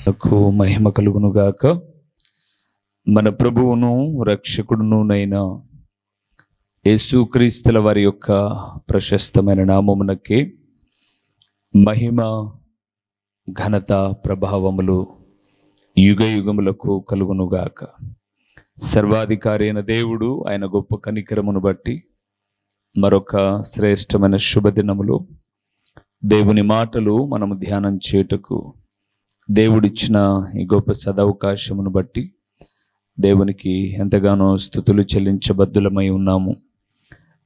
నాకు మహిమ కలుగును గాక. మన ప్రభువును రక్షకుడునునైన యేసుక్రీస్తుల వారి యొక్క ప్రశస్తమైన నామమునకి మహిమ, ఘనత, ప్రభావములు యుగ యుగములకు కలుగును గాక. సర్వాధికారి అయిన దేవుడు ఆయన గొప్ప కనికరమును బట్టి మరొక శ్రేష్టమైన శుభదినములు దేవుని మాటలు మనము ధ్యానం చేయుటకు దేవుడిచ్చిన ఈ గొప్ప సదవకాశమును బట్టి దేవునికి ఎంతగానో స్తుతులు చెల్లించబద్దులమై ఉన్నాము.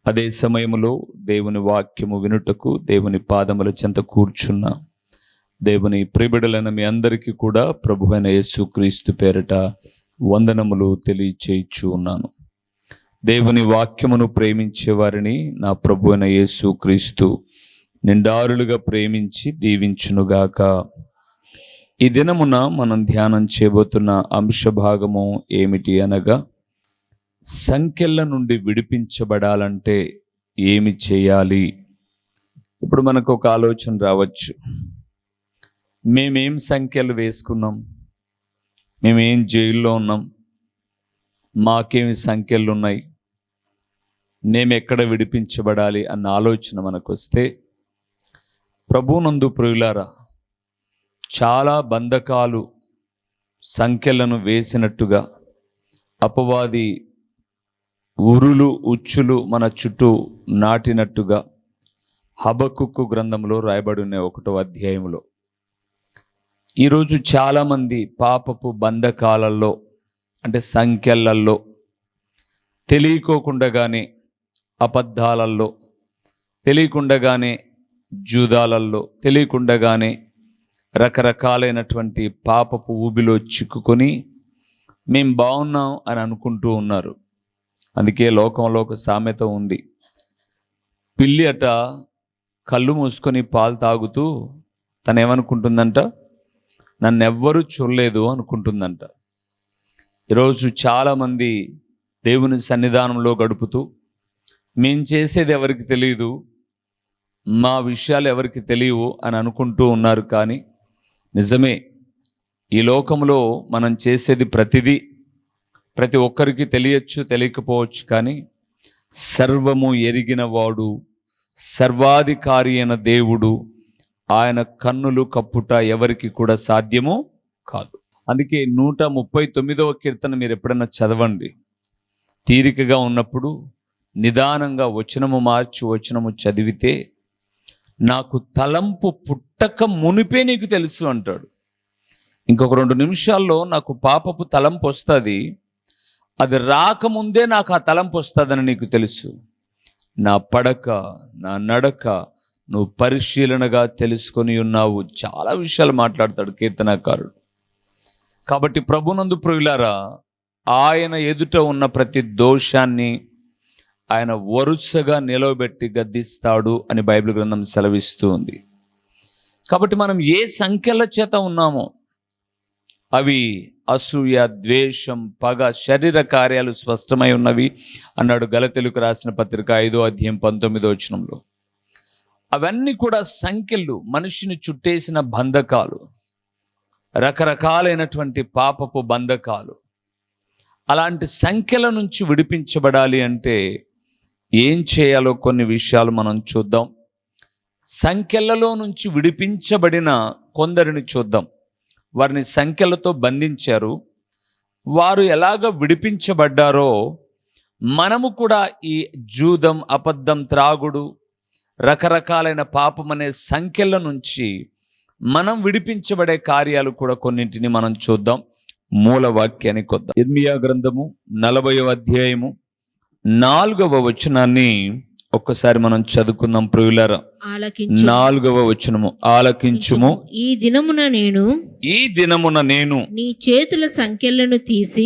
అదే సమయములో దేవుని వాక్యము వినుటకు దేవుని పాదముల చెంత కూర్చున్న దేవుని ప్రియబిడలైన మీ అందరికీ కూడా ప్రభువైన యేసుక్రీస్తు పేరిట వందనములు తెలియచేయచ్చు ఉన్నాను. దేవుని వాక్యమును ప్రేమించే వారిని నా ప్రభువైన యేసుక్రీస్తు నిండారులుగా ప్రేమించి దీవించునుగాక. ఈ దినమున మనం ధ్యానం చేయబోతున్న అంశభాగము ఏమిటి అనగా, సంఖ్యల నుండి విడిపించబడాలంటే ఏమి చేయాలి? ఇప్పుడు మనకు ఒక ఆలోచన రావచ్చు, మేమేం సంఖ్యలు వేసుకున్నాం, మేమేం జైల్లో ఉన్నాం, మాకేమి సంఖ్యలు ఉన్నాయి, మేమెక్కడ విడిపించబడాలి అన్న ఆలోచన మనకు వస్తే, ప్రభువునందు ప్రియులారా, చాలా బంధకాలు సంఖ్యలను వేసినట్టుగా అపవాది ఉరులు ఉచ్చులు మన చుట్టూ నాటినట్టుగా హబక్కుకు గ్రంథంలో రాయబడిన 1వ అధ్యాయంలో ఈరోజు చాలామంది పాపపు బంధకాలలో అంటే సంఖ్యలలో తెలియకోకుండగానే, అబద్ధాలలో తెలియకుండగానే, జూదాలలో తెలియకుండగానే రకరకాలైనటువంటి పాపపు ఊబిలో చిక్కుకొని మేం బాగున్నాం అని అనుకుంటూ ఉన్నారు. అందుకే లోకంలో ఒక సామెత ఉంది, పిల్లి అట కళ్ళు మూసుకొని పాలు తాగుతూ తనేమనుకుంటుందంట, నన్నెవ్వరూ చూడలేదు అనుకుంటుందంట. ఈరోజు చాలామంది దేవుని సన్నిధానంలో గడుపుతూ మేం చేసేది ఎవరికి తెలియదు, మా విషయాలు ఎవరికి తెలియవు అని అనుకుంటూ ఉన్నారు. కానీ నిజమే, ఈ లోకంలో మనం చేసేది ప్రతి ఒక్కరికి తెలియచ్చు, తెలియకపోవచ్చు. కానీ సర్వము ఎరిగిన వాడు, సర్వాధికారి అయిన దేవుడు, ఆయన కన్నులు కప్పుట ఎవరికి కూడా సాధ్యము కాదు. అందుకే 139వ కీర్తన మీరు ఎప్పుడన్నా చదవండి, తీరికగా ఉన్నప్పుడు నిదానంగా వచనము మార్చి వచనము చదివితే, నాకు తలంపు పుట్టక మునిపే నీకు తెలుసు అంటాడు. ఇంకొక 2 నిమిషాల్లో నాకు పాపపు తలంపు వస్తుంది, అది రాకముందే నాకు ఆ తలంపు వస్తుందని నీకు తెలుసు. నా పడక నా నడక నువ్వు పరిశీలనగా తెలుసుకొని ఉన్నావు. చాలా విషయాలు మాట్లాడతాడు కీర్తనకారుడు. కాబట్టి ప్రభునందు ప్రియులారా, ఆయన ఎదుట ఉన్న ప్రతి దోషాన్ని ఆయన వరుసగా నిలవబెట్టి గద్దిస్తాడు అని బైబిల్ గ్రంథం సెలవిస్తూ ఉంది. కాబట్టి మనం ఏ సంఖ్యల చేత ఉన్నామో అవి అసూయ, ద్వేషం, పగ, శరీర కార్యాలు స్పష్టమై ఉన్నవి అన్నాడు గలతీయులకు రాసిన పత్రిక 5వ అధ్యాయం 19వ వచనంలో. అవన్నీ కూడా సంఖ్యలు, మనిషిని చుట్టేసిన బంధకాలు, రకరకాలైనటువంటి పాపపు బంధకాలు. అలాంటి సంఖ్యల నుంచి విడిపించబడాలి అంటే ఏం చేయాలో కొన్ని విషయాలు మనం చూద్దాం. సంఖ్యలలో నుంచి విడిపించబడిన కొందరిని చూద్దాం. వారిని సంఖ్యలతో బంధించారు. వారు ఎలాగ విడిపించబడ్డారో మనము కూడా ఈ జూదం, అబద్ధం, త్రాగుడు, రకరకాలైన పాపం అనే సంఖ్యల నుంచి మనం విడిపించబడే కార్యాలు కూడా కొన్నింటిని మనం చూద్దాం. మూల వాక్యానికి కొద్దాం. ఇర్మియా గ్రంథము 40వ అధ్యాయము 4వ వచనాన్ని ఒక్కసారి మనం చదువుకుందాం ప్రియులారా. 4వ వచనము, ఆలకించుము. ఈ దినమున నేను నీ చేతుల సంఖ్యలను తీసి.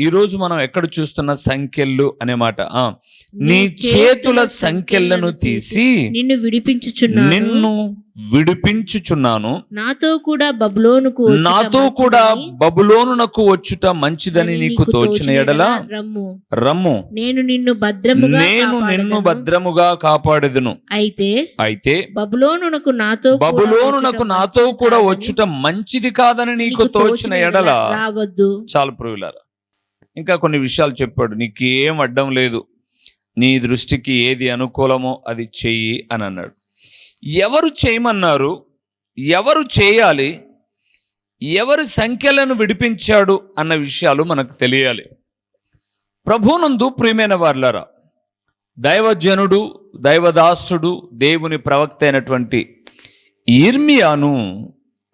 ఈ రోజు మనం ఎక్కడ చూస్తున్న సంఖ్యలు అనే మాట, నీ చేతుల సంఖ్యలను తీసి నిన్ను విడిపించుచున్నాను. నిన్ను విడిపించుచున్నాను. నాతో కూడా బబులోనుకు వచ్చుట నాతో కూడా మంచిదని బబులోనునకు వచ్చుట మంచిదని నీకు తోచిన ఎడల రమ్ము. రమ్ము, నేను నిన్ను భద్రముగా నేను నిన్ను కాపాడెదను. భద్రముగా కాపాడెదను. అయితే బబులోనునకు నాతో కూడా వచ్చుట మంచిది కాదని నీకు తోచిన ఎడల రావద్దు. చాలు ప్రియులారా, ఇంకా కొన్ని విషయాలు చెప్పాడు. నీకేం అడ్డం లేదు, నీ దృష్టికి ఏది అనుకూలమో అది చెయ్యి అని అన్నాడు. ఎవరు చేయమన్నారు, ఎవరు చేయాలి, ఎవరి సంఖ్యలను విడిపించాడు అన్న విషయాలు మనకు తెలియాలి. ప్రభువునందు ప్రియమైన వారులారా, దైవజనుడు, దైవదాసుడు, దేవుని ప్రవక్త అయినటువంటి యిర్మీయాను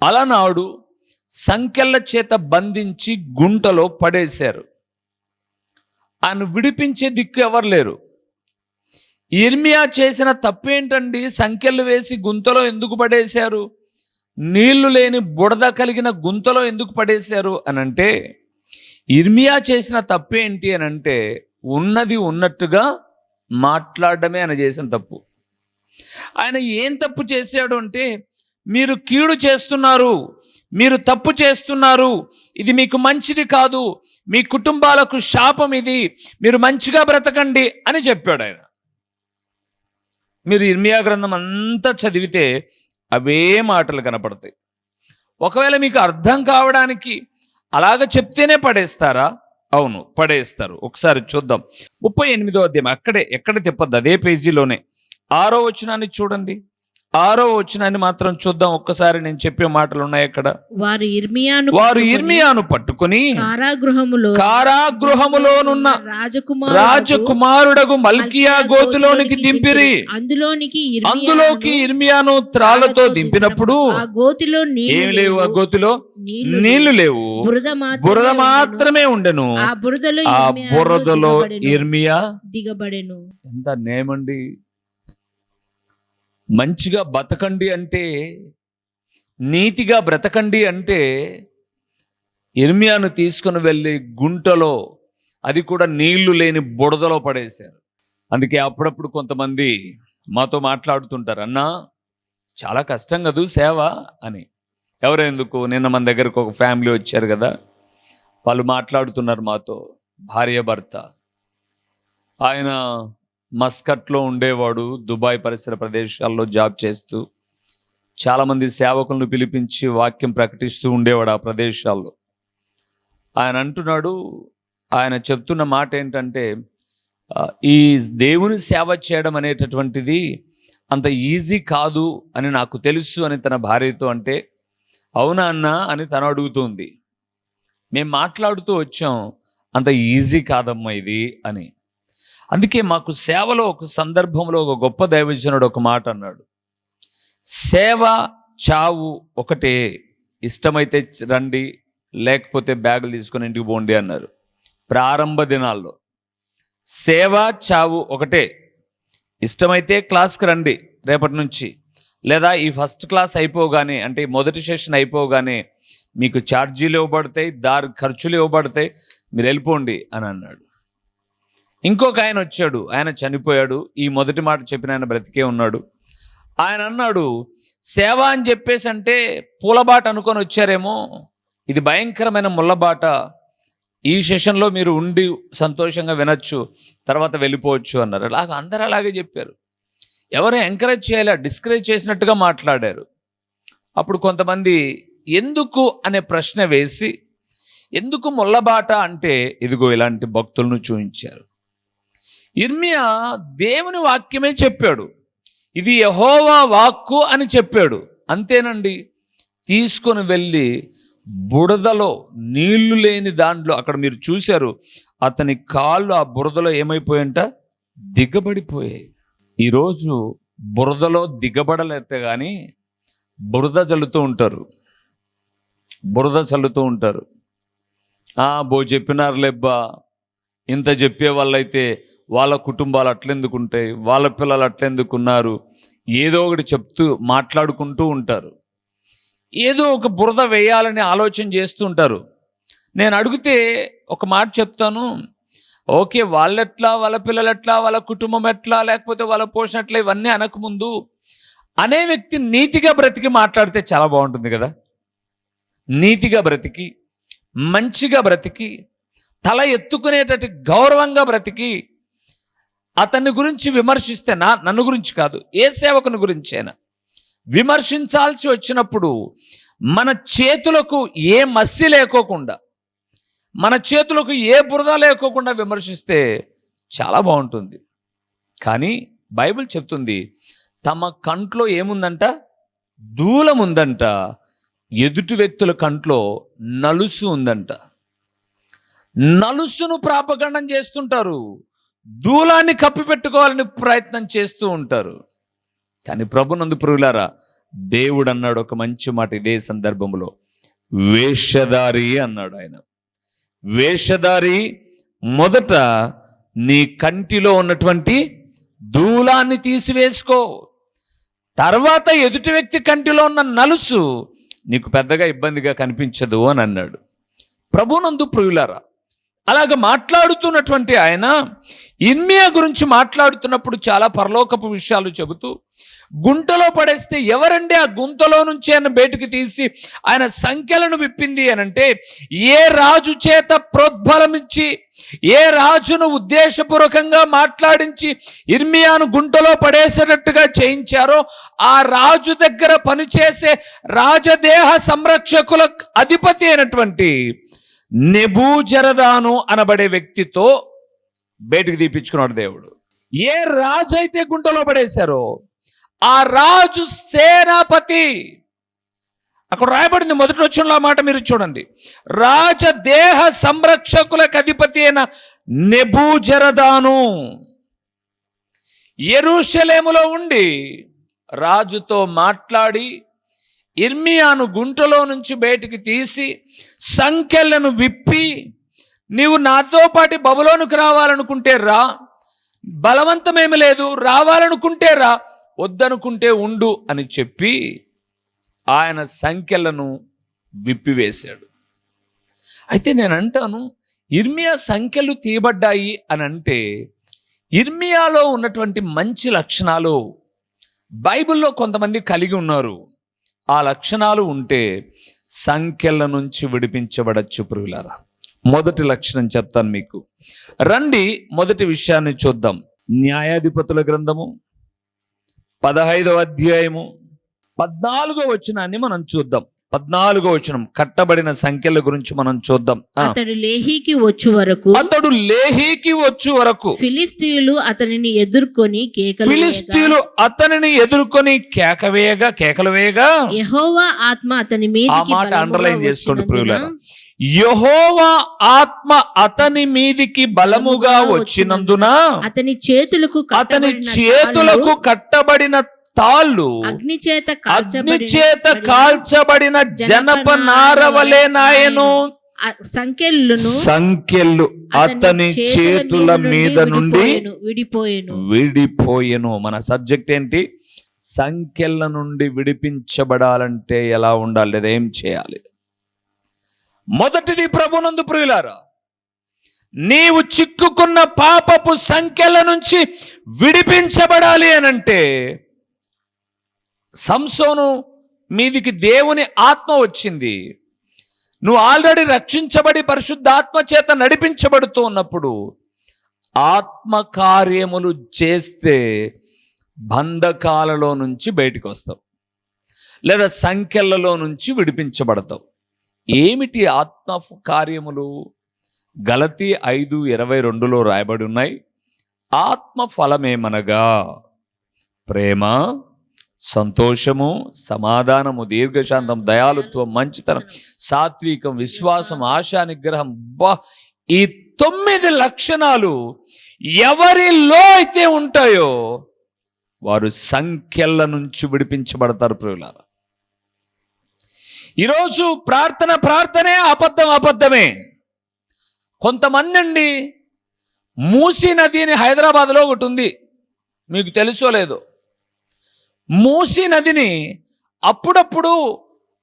అలనాడు సంఖ్యల చేత బంధించి గుంటలో పడేశారు. ఆయన విడిపించే దిక్కు ఎవరు లేరు. యిర్మీయా చేసిన తప్పేంటండి? సంఖ్యలు వేసి గుంతలో ఎందుకు పడేశారు? నీళ్లు లేని బుడద కలిగిన గుంతలో ఎందుకు పడేశారు అనంటే, యిర్మీయా చేసిన తప్పేంటి అనంటే ఉన్నది ఉన్నట్టుగా మాట్లాడడమే ఆయన చేసిన తప్పు. ఆయన ఏం తప్పు చేశాడు అంటే, మీరు కీడు చేస్తున్నారు, మీరు తప్పు చేస్తున్నారు, ఇది మీకు మంచిది కాదు, మీ కుటుంబాలకు శాపం ఇది, మీరు మంచిగా బ్రతకండి అని చెప్పాడు ఆయన. మీరు యిర్మీయా గ్రంథం అంతా చదివితే అవే మాటలు కనపడతాయి. ఒకవేళ మీకు అర్థం కావడానికి అలాగ చెప్తేనే పడేస్తారా? అవును, పడేస్తారు. ఒకసారి చూద్దాం. 38వ అధ్యాయం, ఎక్కడ తిప్పద్దు, అదే పేజీలోనే 6వ వచనాన్ని చూడండి. 6వ వచనాన్ని మాత్రం చూద్దాం ఒక్కసారి. నేను చెప్పే మాటలు ఉన్నాయి అక్కడ. వారు యిర్మీయాను పట్టుకొని కారాగృహములోనున్న రాజకుమారుడగు మల్కియా గోతులోనికి దింపిరి. అందులోకి యిర్మీయాను త్రాళ్లతో దింపినప్పుడు ఏమి లేవు, ఆ గోతిలో నీళ్లు లేవు, బురద మాత్రమే ఉండెను. ఆ బురదలో యిర్మీయా దిగబడెను. ఎంత నేమండి! మంచిగా బతకండి అంటే, నీతిగా బ్రతకండి అంటే యిర్మీయాను తీసుకుని వెళ్ళి గుంటలో, అది కూడా నీళ్లు లేని బుడదలో పడేశారు. అందుకే అప్పుడప్పుడు కొంతమంది మాతో మాట్లాడుతుంటారు, అన్నా చాలా కష్టం కదూ సేవ అని. ఎవరెందుకు, నిన్న మన దగ్గరకు ఒక ఫ్యామిలీ వచ్చారు కదా, వాళ్ళు మాట్లాడుతున్నారు మాతో. భార్య భర్త, ఆయన మస్కట్లో ఉండేవాడు, దుబాయ్ పరిసర ప్రదేశాల్లో జాబ్ చేస్తూ చాలామంది సేవకులను పిలిపించి వాక్యం ప్రకటిస్తూ ఉండేవాడు ఆ ప్రదేశాల్లో. ఆయన అంటున్నాడు, ఆయన చెప్తున్న మాట ఏంటంటే, ఈ దేవుని సేవ చేయడం అనేటటువంటిది అంత ఈజీ కాదు అని నాకు తెలుసు అని తన భార్యతో అంటే, అవునా అన్నా అని తను అడుగుతుంది. మేము మాట్లాడుతూ వచ్చాం, అంత ఈజీ కాదమ్మా ఇది అని. అందుకే మాకు సేవలో ఒక సందర్భంలో ఒక గొప్ప దైవజనుడు ఒక మాట అన్నాడు, సేవ చావు ఒకటే, ఇష్టమైతే రండి, లేకపోతే బ్యాగులు తీసుకొని ఇంటికి పోండి అన్నారు. ప్రారంభ దినాల్లో సేవ చావు ఒకటే, ఇష్టమైతే క్లాస్కి రండి రేపటి నుంచి, లేదా ఈ ఫస్ట్ క్లాస్ అయిపోగానే, అంటే మొదటి సెషన్ అయిపోగానే మీకు ఛార్జీలు ఇవ్వబడతాయి, దారి ఖర్చులు ఇవ్వబడతాయి, మీరు వెళ్ళిపోండి అని అన్నాడు. ఇంకొక ఆయన వచ్చాడు, ఆయన చనిపోయాడు. ఈ మొదటి మాట చెప్పిన ఆయన బ్రతికే ఉన్నాడు. ఆయన అన్నాడు, సేవ అని చెప్పేసి అంటే పూలబాట అనుకొని వచ్చారేమో, ఇది భయంకరమైన ముళ్ళబాట, ఈ సెషన్లో మీరు ఉండి సంతోషంగా వినొచ్చు, తర్వాత వెళ్ళిపోవచ్చు అన్నారు. అందరూ అలాగే చెప్పారు. ఎవరు ఎంకరేజ్ చేయాలా, డిస్కరేజ్ చేసినట్టుగా మాట్లాడారు. అప్పుడు కొంతమంది ఎందుకు అనే ప్రశ్న వేసి, ఎందుకు ముళ్ళబాట అంటే ఇదిగో ఇలాంటి భక్తులను చూపించారు. యిర్మీయా దేవుని వాక్యమే చెప్పాడు, ఇది యెహోవా వాక్కు అని చెప్పాడు, అంతేనండి. తీసుకొని వెళ్ళి బురదలో, నీళ్లు లేని దాంట్లో, అక్కడ మీరు చూశారు అతని కాళ్ళు ఆ బురదలో ఏమైపోయాయంట, దిగబడిపోయాయి. ఈరోజు బురదలో దిగబడలేతే కానీ బురద చల్లుతూ ఉంటారు. చెప్పినారు లేబ్బా, ఇంత చెప్పే వాళ్ళైతే వాళ్ళ కుటుంబాలు అట్లెందుకుంటాయి, వాళ్ళ పిల్లలు అట్లెందుకున్నారు, ఏదో ఒకటి చెప్తూ మాట్లాడుకుంటూ ఉంటారు. ఏదో ఒక బురద వేయాలని ఆలోచన చేస్తూ ఉంటారు. నేను అడిగితే ఒక మాట చెప్తాను, ఓకే వాళ్ళెట్లా, వాళ్ళ పిల్లలు ఎట్లా, వాళ్ళ కుటుంబం ఎట్లా, లేకపోతే వాళ్ళ పోషణ ఎట్లా, ఇవన్నీ అనకముందు అనే వ్యక్తి నీతిగా బ్రతికి మాట్లాడితే చాలా బాగుంటుంది కదా. నీతిగా బ్రతికి, మంచిగా బ్రతికి, తల ఎత్తుకునేటట్టు గౌరవంగా బ్రతికి అతన్ని గురించి విమర్శిస్తే, నన్ను గురించి కాదు, ఏ సేవకుని గురించైనా విమర్శించాల్సి వచ్చినప్పుడు మన చేతులకు ఏ మస్సి లేకోకుండా, మన చేతులకు ఏ బురద లేకోకుండా విమర్శిస్తే చాలా బాగుంటుంది. కానీ బైబిల్ చెప్తుంది, తమ కంట్లో ఏముందంట? దూలం ఉందంట. ఎదుటి వ్యక్తుల కంట్లో నలుసు ఉందంట. నలుసును ప్రాపగండం చేస్తుంటారు, దూలాన్ని కప్పిపెట్టుకోవాలని ప్రయత్నం చేస్తూ ఉంటారు. కానీ ప్రభునందు ప్రియులారా, దేవుడు అన్నాడు ఒక మంచి మాట ఇదే సందర్భంలో, వేషధారి అన్నాడు ఆయన. వేషధారి, మొదట నీ కంటిలో ఉన్నటువంటి దూలాన్ని తీసివేసుకో, తర్వాత ఎదుటి వ్యక్తి కంటిలో ఉన్న నలుసు నీకు పెద్దగా ఇబ్బందిగా కనిపించదు అని అన్నాడు. ప్రభునందు ప్రియులారా, అలాగ మాట్లాడుతున్నటువంటి ఆయన ఇర్మియా గురించి మాట్లాడుతున్నప్పుడు చాలా పరలోకపు విషయాలు చెబుతూ, గుంటలో పడేస్తే ఎవరండి ఆ గుంతలో నుంచి ఆయన బయటకు తీసి ఆయన సంఖ్యలను విప్పింది అనంటే, ఏ రాజు చేత ప్రోద్బలమిచ్చి, ఏ రాజును ఉద్దేశపూర్వకంగా మాట్లాడించి ఇర్మియాను గుంటలో పడేసేటట్టుగా చేయించారో ఆ రాజు దగ్గర పనిచేసే రాజదేహ సంరక్షకుల అధిపతి అయినటువంటి నెబూజరదాను అనబడే వ్యక్తితో బయటకు తీపించుకున్నాడు దేవుడు. ఏ రాజు అయితే గుంటలో పడేశారో ఆ రాజు సేనాపతి, అక్కడ రాయబడింది మొదటి వచనంలో మాట మీరు చూడండి, రాజదేహ సంరక్షకులకు అధిపతి అయిన నెబూజరదాను యెరూషలేములో ఉండి రాజుతో మాట్లాడి ఇర్మియాను గుంటలో నుంచి బయటికి తీసి సంకెళ్లను విప్పి, నీవు నాతో పాటు బబులోనుకు రావాలనుకుంటే రా, బలవంతమేమి లేదు, రావాలనుకుంటే రా, వద్దనుకుంటే ఉండు అని చెప్పి ఆయన సంఖ్యలను విప్పివేశాడు. అయితే నేను అంటాను, ఇర్మియా సంఖ్యలు తీయబడ్డాయి అని అంటే ఇర్మియాలో ఉన్నటువంటి మంచి లక్షణాలు బైబిల్లో కొంతమంది కలిగి ఉన్నారు. ఆ లక్షణాలు ఉంటే సంఖ్యల నుంచి విడిపించబడచ్చు ప్రియులారా. మొదటి లక్షణం చెప్తాను మీకు, రండి మొదటి విషయాన్ని చూద్దాం. న్యాయాధిపతుల గ్రంథము 15వ అధ్యాయము 14వ వచనాన్ని మనం చూద్దాం. 14వ వచనం, కట్టబడిన సంఖ్యల గురించి మనం చూద్దాం. అతడు లేహీకి వచ్చు వరకు ఫిలిస్తీయులు అతనిని ఎదుర్కొని కేకలు వేయగా యెహోవా ఆత్మ అతని మీదికి, ఆ మాట అండర్లైన్ చేసుకోండి ప్రియులారా, యెహోవా ఆత్మ అతని మీదికి బలముగా వచ్చినందున అతని చేతులకు కట్టబడిన తాళ్ళు అగ్నిచేత కాల్చబడిన జనపనారవలెనాయెను. సంఖ్యలు అతని చేతుల మీద నుండి విడిపోయెను. మన సబ్జెక్ట్ ఏంటి? సంఖ్యల నుండి విడిపించబడాలంటే ఎలా ఉండాలి, లేదా ఏం చేయాలి? మొదటిది ప్రభునందు ప్రియులారా, నీవు చిక్కుకున్న పాపపు సంఖ్యల నుంచి విడిపించబడాలి అనంటే, సంసోను మీదికి దేవుని ఆత్మ వచ్చింది, నువ్వు ఆల్రెడీ రక్షించబడి పరిశుద్ధాత్మ చేత నడిపించబడుతూ ఉన్నప్పుడు ఆత్మ కార్యములు చేస్తే బంధకాలలో నుంచి బయటికి వస్తావు, లేదా సంఖ్యలలో నుంచి విడిపించబడతావు. ఏమిటి ఆత్మ కార్యములు? గలతీ 5:22 రాయబడి ఉన్నాయి. ఆత్మ ఫలమేమనగా ప్రేమ, సంతోషము, సమాధానము, దీర్ఘశాంతం, దయాళుత్వం, మంచితనం, సాత్వికం, విశ్వాసం, ఆశా నిగ్రహం. ఈ 9 లక్షణాలు ఎవరిలో అయితే ఉంటాయో వారు సంఖ్యల నుంచి విడిపించబడతారు ప్రియులారా. ఈరోజు ప్రార్థనే అబద్ధమే. కొంతమంది అండి, మూసీ నది అని హైదరాబాద్లో ఒకటి ఉంది, మీకు తెలుసో లేదో. మూసీ నదిని అప్పుడప్పుడు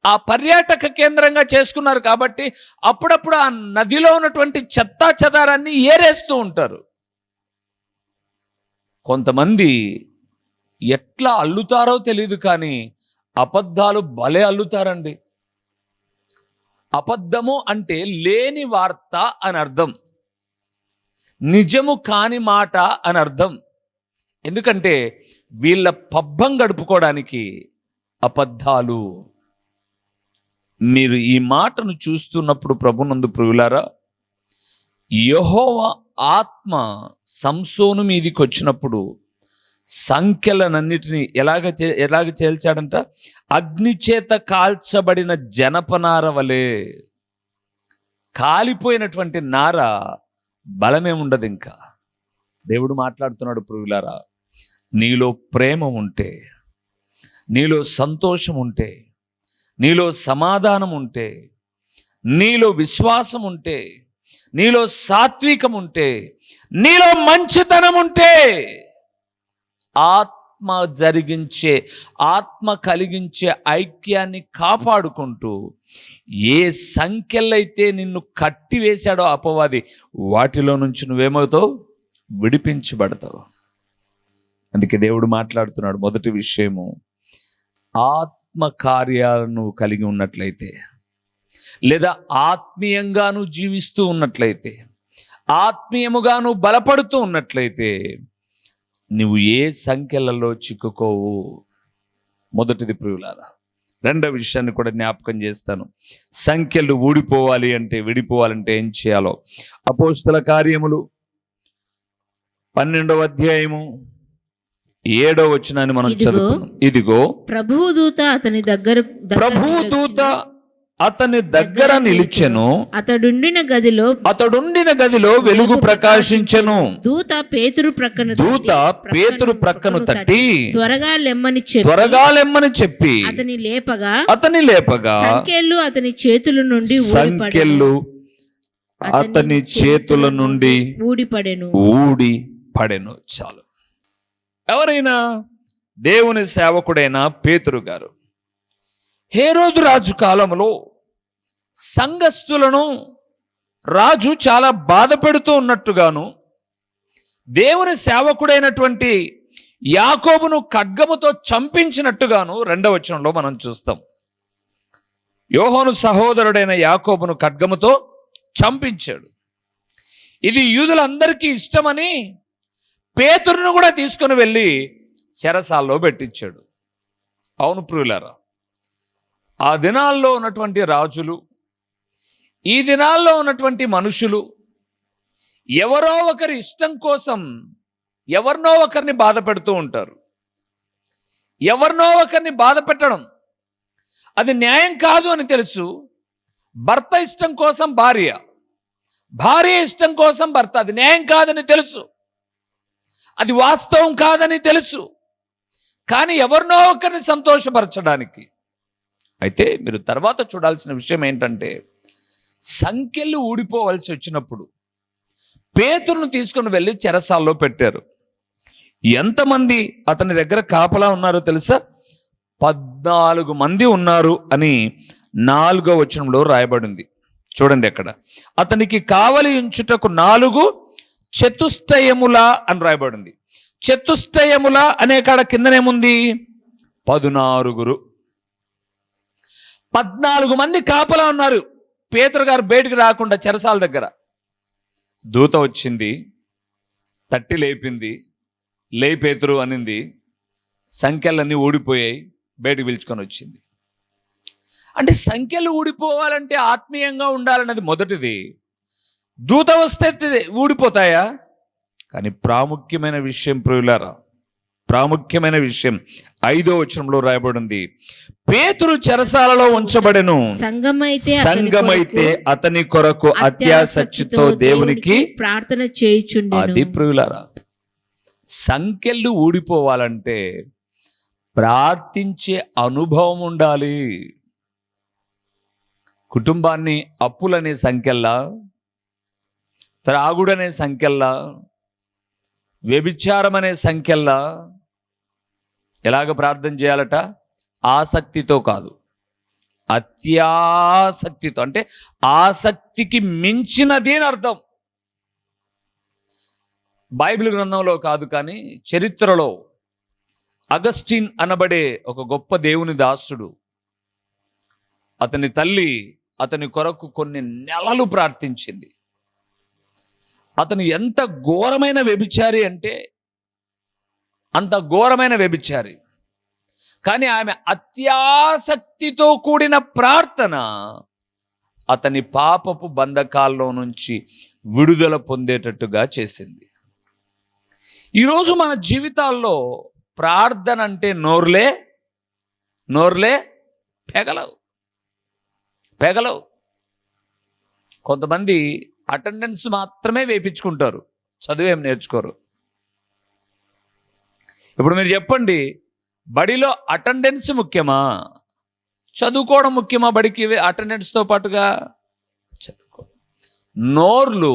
ఆ పర్యాటక కేంద్రంగా చేసుకున్నారు కాబట్టి అప్పుడప్పుడు ఆ నదిలో ఉన్నటువంటి చెత్తా చెదారాన్ని ఏరేస్తూ ఉంటారు. కొంతమంది ఎట్లా అల్లుతారో తెలియదు, కానీ అబద్ధాలు భలే అల్లుతారండి. అబద్ధము అంటే లేని వార్త అని అర్థం, నిజము కాని మాట అని అర్థం. ఎందుకంటే వీళ్ళ పబ్బం గడుపుకోవడానికి అబద్ధాలు. మీరు ఈ మాటను చూస్తున్నప్పుడు ప్రభునందు ప్రియులారా, యెహోవా ఆత్మ సంసోను మీదికి వచ్చినప్పుడు సంఖ్యలనన్నిటినీ ఎలాగ చేల్చాడంట? అగ్ని చేత కాల్చబడిన జనపనార వలె. కాలిపోయినటువంటి నార బలమేముండదు. ఇంకా దేవుడు మాట్లాడుతున్నాడు, ప్రియులారా, నీలో ప్రేమ ఉంటే, నీలో సంతోషం ఉంటే, నీలో సమాధానం ఉంటే, నీలో విశ్వాసం ఉంటే, నీలో సాత్వికం ఉంటే, నీలో మంచితనం ఉంటే, ఆత్మ కలిగించే ఐక్యాన్ని కాపాడుకుంటూ ఏ సంఖ్యలైతే నిన్ను కట్టివేశాడో అపవాది, వాటిలో నుంచి నువ్వేమవుతావు? విడిపించబడతావు. అందుకే దేవుడు మాట్లాడుతున్నాడు, మొదటి విషయము, ఆత్మ కార్యాలను కలిగి ఉన్నట్లయితే, లేదా ఆత్మీయంగా నువ్వు జీవిస్తూ ఉన్నట్లయితే, ఆత్మీయముగా నువ్వు బలపడుతూ ఉన్నట్లయితే, నువ్వు ఏ సంఖ్యలలో చిక్కుకోవు. మొదటిది ప్రియులారా. రెండవ విషయాన్ని కూడా జ్ఞాపకం చేస్తాను. సంఖ్యలు ఊడిపోవాలి అంటే, విడిపోవాలంటే ఏం చేయాలో అపోస్తల కార్యములు 12వ అధ్యాయము 7వ వచనాన్ని మనం చదువుకున్నాం. ఇదిగో ప్రభుదూత అతని దగ్గర నిలిచెను, అతడుండిన గదిలో వెలుగు ప్రకాశించెను. దూత పేతురు ప్రక్కను తట్టి త్వరగా లెమ్మని చెప్పి అతని లేపగా సంకెళ్ళు అతని చేతుల నుండి ఊడిపడెను. చాలు. ఎవరైనా దేవుని సేవకుడైన పేతురు గారు హేరోదు రాజు కాలంలో సంఘస్థులను రాజు చాలా బాధ పెడుతూ ఉన్నట్టుగాను, దేవుని సేవకుడైనటువంటి యాకోబును ఖడ్గముతో చంపించినట్టుగాను 2వ వచనంలో మనం చూస్తాం. యోహాను సహోదరుడైన యాకోబును ఖడ్గముతో చంపించాడు. ఇది యూదులందరికీ ఇష్టమని పేతురును కూడా తీసుకుని వెళ్ళి చెరసాల్లో పెట్టించాడు. అవును ప్రియులారా, ఆ దినాల్లో ఉన్నటువంటి రాజులు, ఈ దినాల్లో ఉన్నటువంటి మనుషులు ఎవరో ఒకరి ఇష్టం కోసం ఎవరినో ఒకరిని బాధ పెడుతూ ఉంటారు. ఎవరినో ఒకరిని బాధ పెట్టడం అది న్యాయం కాదు అని తెలుసు. భర్త ఇష్టం కోసం భార్య, భార్య ఇష్టం కోసం భర్త, అది న్యాయం కాదని తెలుసు, అది వాస్తవం కాదని తెలుసు. కానీ ఎవరినో ఒకరిని సంతోషపరచడానికి. అయితే మీరు తర్వాత చూడాల్సిన విషయం ఏంటంటే, సంఖ్యలు ఊడిపోవలసి వచ్చినప్పుడు పేతురును తీసుకుని వెళ్ళి చెరసాల్లో పెట్టారు. ఎంతమంది అతని దగ్గర కాపలా ఉన్నారో తెలుసా? 14 మంది ఉన్నారు అని 4వ వచనంలో రాయబడింది. చూడండి అక్కడ, అతనికి కావలి ఉంచుటకు 4 చతుష్టయముల అని రాయబడింది. చతుష్టయముల అనే కాడ కిందనేముంది? 14. 14 మంది కాపలా ఉన్నారు. పేతురు గారు బయటికి రాకుండా చెరసాల దగ్గర. దూత వచ్చింది, తట్టి లేపింది, లే పేతురు అనింది. సంఖ్యలన్నీ ఊడిపోయాయి, బయటికి పిలుచుకొని వచ్చింది. అంటే సంఖ్యలు ఊడిపోవాలంటే ఆత్మీయంగా ఉండాలన్నది మొదటిది. దూత వస్తే ఊడిపోతాయా? కానీ ప్రాముఖ్యమైన విషయం ప్రియులారా, ప్రాముఖ్యమైన విషయం 5వ వచనంలో రాయబడింది, పేతురు చెరసాలలో ఉంచబడెను, సంఘమైతే అతని కొరకు అత్యాసక్తితో దేవునికి ప్రార్థన చేయుచుండెను. అది ప్రియులారా, సంఖ్యలు ఊడిపోవాలంటే ప్రార్థించే అనుభవం ఉండాలి. కుటుంబాన్ని అప్పులనే సంఖ్యల్లా, త్రాగుడనే సంఖ్యల్లా, వ్యభిచారం అనే సంఖ్యల్లా ఎలాగ ప్రార్థన చేయాలట? ఆసక్తితో కాదు, అత్యాసక్తితో. అంటే ఆసక్తికి మించినది అని అర్థం. బైబిల్ గ్రంథంలో కాదు కానీ చరిత్రలో అగస్టిన్ అనబడే ఒక గొప్ప దేవుని దాసుడు, అతని తల్లి అతని కొరకు కొన్ని నెలలు ప్రార్థించింది. అతను ఎంత ఘోరమైన వ్యభిచారి అంటే అంత ఘోరమైన వ్యభిచారి. కానీ ఆమె అత్యాసక్తితో కూడిన ప్రార్థన అతని పాపపు బంధకాల్లో నుంచి విడుదల పొందేటట్టుగా చేసింది. ఈరోజు మన జీవితాల్లో ప్రార్థన అంటే నోర్లే పెగలవు. కొంతమంది అటెండెన్స్ మాత్రమే వేయించుకుంటారు, చదువేం నేర్చుకోరు. ఇప్పుడు మీరు చెప్పండి, బడిలో అటెండెన్స్ ముఖ్యమా, చదువుకోవడం ముఖ్యమా? బడికి అటెండెన్స్తో పాటుగా చదువుకో. నోర్లు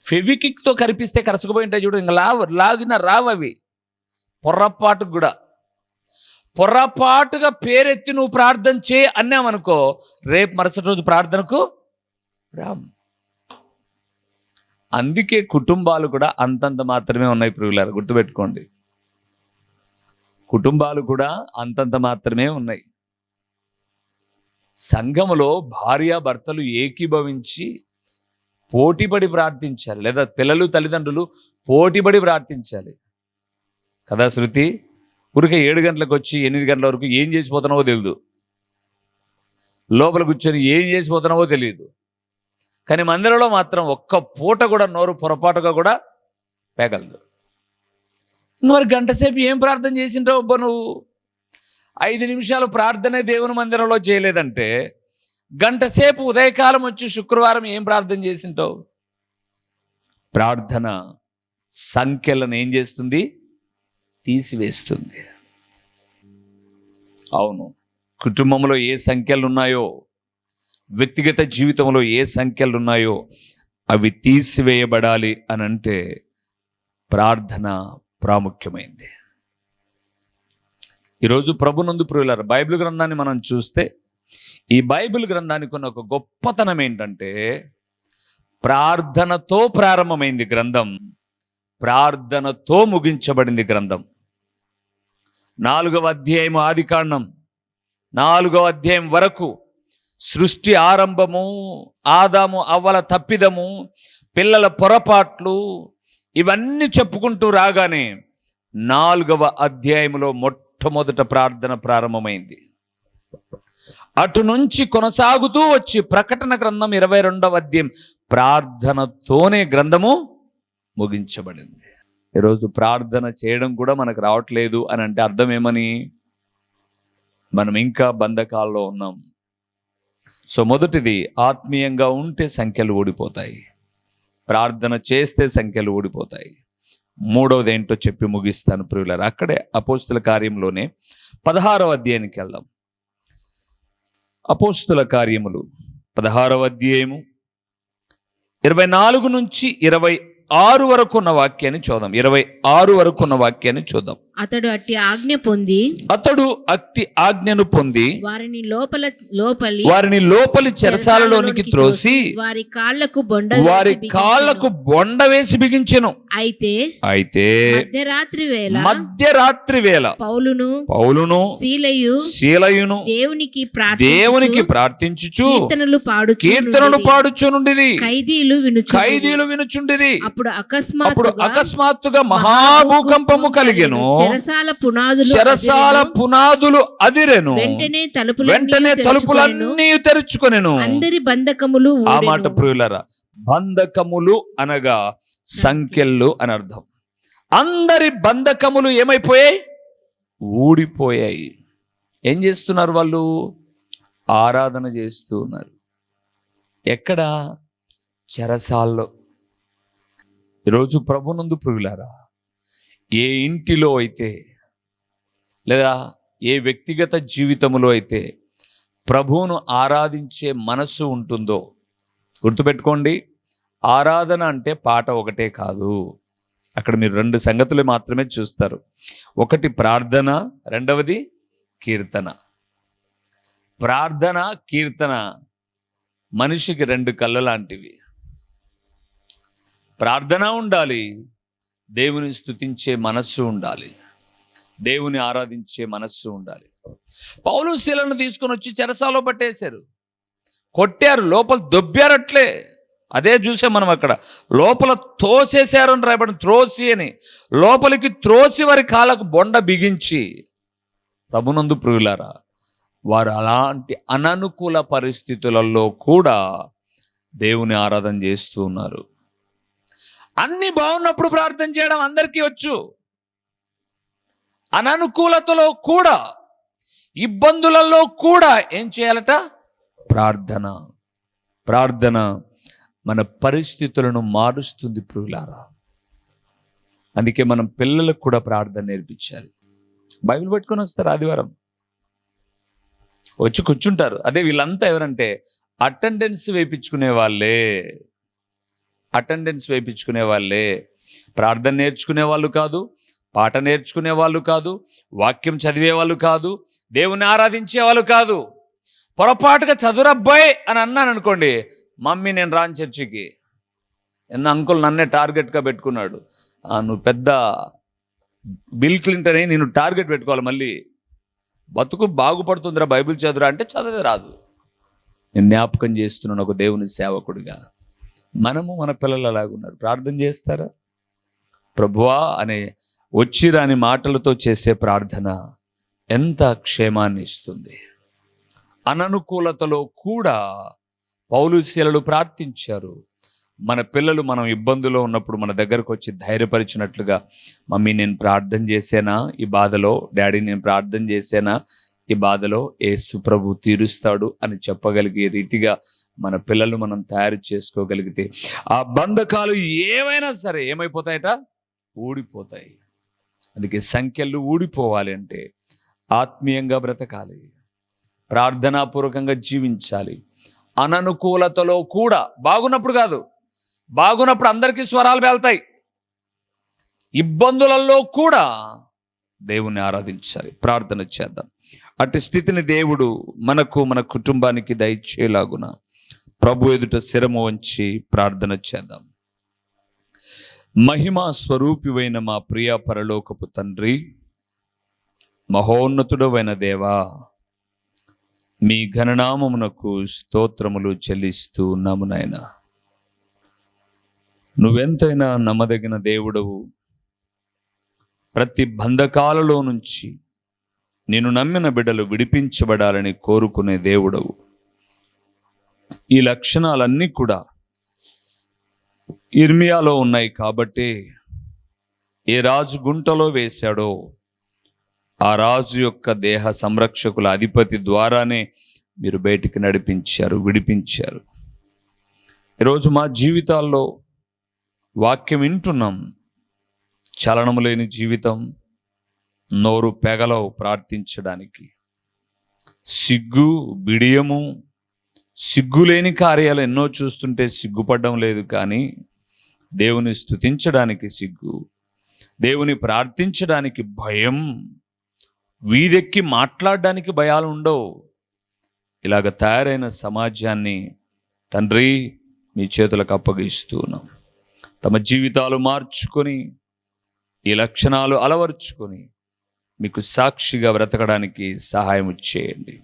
ఫెవికిక్తో కరిపిస్తే కరచుకుపోయి ఉంటాయి చూడు, ఇంకా లాగిన రావవి. పొర్రపాటుగా పేరెత్తి నువ్వు ప్రార్థన చే అన్నామనుకో, రేపు మరుసటి రోజు ప్రార్థనకు రామ్. అందుకే కుటుంబాలు కూడా అంతంత మాత్రమే ఉన్నాయి ప్రియులారా, గుర్తుపెట్టుకోండి. కుటుంబాలు కూడా అంతంత మాత్రమే ఉన్నాయి. సంఘములో భార్యాభర్తలు ఏకీభవించి పోటీపడి ప్రార్థించాలి, లేదా పిల్లలు తల్లిదండ్రులు పోటీపడి ప్రార్థించాలి కదా. శృతి ఊరికే 7 గంటలకు వచ్చి 8 గంటల వరకు ఏం చేసిపోతున్నావో తెలియదు, లోపల కూర్చొని ఏం చేసిపోతున్నావో తెలియదు. కానీ మందిరంలో మాత్రం ఒక్క పూట కూడా నోరు పొరపాటుగా కూడా పేగలదు. మరి గంట సేపు ఏం ప్రార్థన చేసింటావు అబ్బా నువ్వు? 5 నిమిషాలు ప్రార్థనే దేవుని మందిరంలో చేయలేదంటే గంట సేపు ఉదయకాలం వచ్చి శుక్రవారం ఏం ప్రార్థన చేసింటావు? ప్రార్థన సంఖ్యలను ఏం చేస్తుంది? తీసివేస్తుంది. అవును, కుటుంబంలో ఏ సంఖ్యలు ఉన్నాయో, వ్యక్తిగత జీవితంలో ఏ సంఖ్యలు ఉన్నాయో అవి తీసివేయబడాలి అని అంటే ప్రార్థన ప్రాముఖ్యమైంది. ఈరోజు ప్రభునందు ప్రియులారా, బైబిల్ గ్రంథాన్ని మనం చూస్తే ఈ బైబిల్ గ్రంథానికి ఉన్న ఒక గొప్పతనం ఏంటంటే ప్రార్థనతో ప్రారంభమైంది గ్రంథం, ప్రార్థనతో ముగించబడింది గ్రంథం. 4వ అధ్యాయం ఆదికాండం 4వ అధ్యాయం వరకు సృష్టి ఆరంభము, ఆదాము అవ్వల తప్పిదము, పిల్లల పొరపాట్లు, ఇవన్నీ చెప్పుకుంటూ రాగానే 4వ అధ్యాయంలో మొట్టమొదట ప్రార్థన ప్రారంభమైంది. అటు నుంచి కొనసాగుతూ వచ్చి ప్రకటన గ్రంథం 22వ అధ్యాయం ప్రార్థనతోనే గ్రంథము ముగించబడింది. ఈరోజు ప్రార్థన చేయడం కూడా మనకు రావట్లేదు అని అంటే అర్థం ఏమని? మనం ఇంకా బంధకాల్లో ఉన్నాం. సో మొదటిది, ఆత్మీయంగా ఉంటే సంఖ్యలు ఊడిపోతాయి, ప్రార్థన చేస్తే సంఖ్యలు ఊడిపోతాయి. మూడవది ఏంటో చెప్పి ముగిస్తాను ప్రియులారా. అక్కడే అపోస్తుల కార్యంలోనే 16వ అధ్యాయానికి వెళ్దాం. అపోస్తుల కార్యములు 16వ అధ్యాయము 24 నుంచి 26 వరకు ఉన్న వాక్యాన్ని చూద్దాం. 26 వరకు ఉన్న వాక్యాన్ని చూద్దాం. అతడు అట్టి ఆజ్ఞను పొంది వారిని లోపలి చెరసాలలోనికి త్రోసి వారి కాళ్లకు బొండ వేసి బిగించెను. అయితే మధ్యరాత్రి వేళ పౌలును శీలయును దేవునికి ప్రార్థించుచు కీర్తనలు పాడుచునుండిరి. ఖైదీలు వినుచుండిరి. అప్పుడు అకస్మాత్తుగా మహాభూకంపము కలిగెను. చెరసాల పునాదులు అదిరెను. వెంటనే తలుపులన్నీ తెరుచుకొనెను. అందరి బంధకములు. ఆ మాట ప్రియులారా, బంధకములు అనగా సంఖ్యలు అని అర్థం. అందరి బంధకములు ఏమైపోయాయి? ఊడిపోయాయి. ఏం చేస్తున్నారు వాళ్ళు? ఆరాధన చేస్తూ ఉన్నారు. ఎక్కడ? చెరసాల్లో. ఈరోజు ప్రభునందు ప్రియులారా, ఏ ఇంటిలో అయితే లేదా ఏ వ్యక్తిగత జీవితంలో అయితే ప్రభువును ఆరాధించే మనస్సు ఉంటుందో, గుర్తుపెట్టుకోండి, ఆరాధన అంటే పాట ఒకటే కాదు. అక్కడ మీరు 2 సంగతులు మాత్రమే చూస్తారు. ఒకటి ప్రార్థన, రెండవది కీర్తన. ప్రార్థన, కీర్తన మనిషికి 2 కళ్ళు లాంటివి. ప్రార్థన ఉండాలి, దేవుని స్తుతించే మనస్సు ఉండాలి. దేవుని ఆరాధించే మనస్సు ఉండాలి. పౌలు శీలను తీసుకొని వచ్చి చెరసాలో పట్టేశారు, కొట్టారు, లోపల దొబ్బారట్లే. అదే చూసాం మనం అక్కడ. లోపల తోసేశారు అని రాయబడి, త్రోసి అని. లోపలికి త్రోసి వారి కాళ్ళకు బొండ బిగించి, ప్రభునందు ప్రియులారా, వారు అలాంటి అననుకూల పరిస్థితులలో కూడా దేవుని ఆరాధన చేస్తూ ఉన్నారు. అన్ని బాగున్నప్పుడు ప్రార్థన చేయడం అందరికీ వచ్చు. అననుకూలతలో కూడా, ఇబ్బందులలో కూడా ఏం చేయాలట? ప్రార్థన. ప్రార్థన మన పరిస్థితులను మారుస్తుంది ప్రియులారా. అందుకే మనం పిల్లలకు కూడా ప్రార్థన నేర్పించాలి. బైబిల్ పట్టుకొని వస్తారు, ఆదివారం వచ్చి కూర్చుంటారు. అదే వీళ్ళంతా ఎవరంటే అటెండెన్స్ వేయించుకునే వాళ్ళే. ప్రార్థన నేర్చుకునే వాళ్ళు కాదు, పాట నేర్చుకునే వాళ్ళు కాదు, వాక్యం చదివే వాళ్ళు కాదు, దేవుని ఆరాధించే వాళ్ళు కాదు. పొరపాటుగా చదువురబ్బాయి అని అన్నాను అనుకోండి, మమ్మీ నేను రాను చర్చికి. అంకుల్ నన్నే టార్గెట్గా పెట్టుకున్నాడు. నువ్వు పెద్ద బిల్ క్లింటన్ అని నేను టార్గెట్ పెట్టుకోవాలి, మళ్ళీ బతుకు బాగుపడుతుందిరా బైబిల్ చదువురా అంటే చదివే రాదు. నేను జ్ఞాపకం చేస్తున్నాను ఒక దేవుని సేవకుడిగా. మనము మన పిల్లలు అలాగున్నారు. ప్రార్థన చేస్తారా? ప్రభువా అనే వచ్చి రాని మాటలతో చేసే ప్రార్థన ఎంత క్షేమాన్ని ఇస్తుంది. అననుకూలతలో కూడా పౌలు శీలలు ప్రార్థించారు. మన పిల్లలు మనం ఇబ్బందులో ఉన్నప్పుడు మన దగ్గరకు వచ్చి ధైర్యపరిచినట్లుగా, మమ్మీ నేను ప్రార్థన చేశానా ఈ బాధలో, డాడీ నేను ప్రార్థన చేశానా ఈ బాధలో, యేసు ప్రభు తీరుస్తాడు అని చెప్పగలిగే రీతిగా మన పిల్లలు మనం తయారు చేసుకోగలిగితే ఆ బంధకాలు ఏమైనా సరే ఏమైపోతాయట? ఊడిపోతాయి. అందుకే సంఖ్యలు ఊడిపోవాలి అంటే ఆత్మీయంగా బ్రతకాలి, ప్రార్థనాపూర్వకంగా జీవించాలి. అననుకూలతలో కూడా, బాగున్నప్పుడు కాదు, బాగున్నప్పుడు అందరికీ స్వరాలు వెళ్తాయి, ఇబ్బందులలో కూడా దేవుణ్ణి ఆరాధించాలి, ప్రార్థన చేద్దాం. అటు స్థితిని దేవుడు మనకు, మన కుటుంబానికి దయచేలాగున ప్రభు ఎదుట శిరము వంచి ప్రార్థన చేద్దాం. మహిమా స్వరూపివైన మా ప్రియ పరలోకపు తండ్రి, మహోన్నతుడవైన దేవా, మీ ఘననామమునకు స్తోత్రములు చెల్లిస్తూ ఉన్నాము నాయనా. నువ్వెంతైనా నమ్మదగిన దేవుడవు. ప్రతి బంధకాలలో నుంచి నేను నమ్మిన బిడ్డలు విడిపించబడాలని కోరుకునే దేవుడవు. ఈ లక్షణాలన్నీ కూడా ఇర్మియాలో ఉన్నాయి కాబట్టి ఏ రాజు గుంటలో వేశాడో ఆ రాజు యొక్క దేహ సంరక్షకుల అధిపతి ద్వారానే మీరు బయటికి నడిపించారు, విడిపించారు. ఈరోజు మా జీవితాల్లో వాక్యం వింటున్నాం, చలనము లేని జీవితం, నోరు పెగలవు ప్రార్థించడానికి, సిగ్గు బిడియము, సిగ్గులేని కార్యాలు ఎన్నో చూస్తుంటే సిగ్గుపడడం లేదు, కానీ దేవుని స్తుతించడానికి సిగ్గు, దేవుని ప్రార్థించడానికి భయం, వీధెక్కి మాట్లాడడానికి భయాలు ఉండవు. ఇలాగ తయారైన సమాజాన్ని తండ్రి మీ చేతులకు అప్పగిస్తున్నాం. తమ జీవితాలు మార్చుకొని ఈ లక్షణాలు అలవర్చుకొని మీకు సాక్షిగా బ్రతకడానికి సహాయం చేయండి.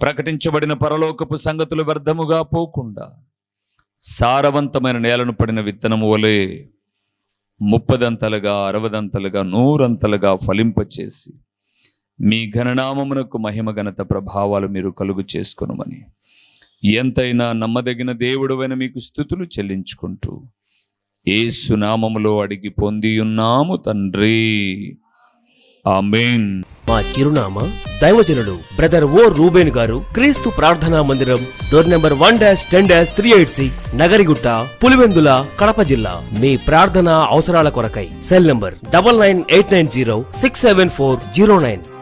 ప్రకటించబడిన పరలోకపు సంగతులు వ్యర్థముగా పోకుండా సారవంతమైన నేలను పడిన విత్తనము వలె 30 అంతలుగా 60 అంతలుగా 100 అంతలుగా ఫలింపచేసి మీ ఘననామమునకు మహిమ ఘనత ప్రభావాలు మీరు కలుగు చేసుకొనుమని ఎంతైనా నమ్మదగిన దేవుడవైన మీకు స్తుతులు చెల్లించుకుంటూ యేసు నామములో అడిగి పొంది ఉన్నాము తండ్రి, ఆమేన్. మా చిరునామా దైవజనులు బ్రదర్ ఓ రూబేన్ గారు, క్రీస్తు ప్రార్థనా మందిరం, డోర్ నెంబర్ 1-10-386, నగరిగుట్ట, పులివెందుల, కడప జిల్లా. మీ ప్రార్థనా అవసరాల కొరకై సెల్ నంబర్ 9989067409.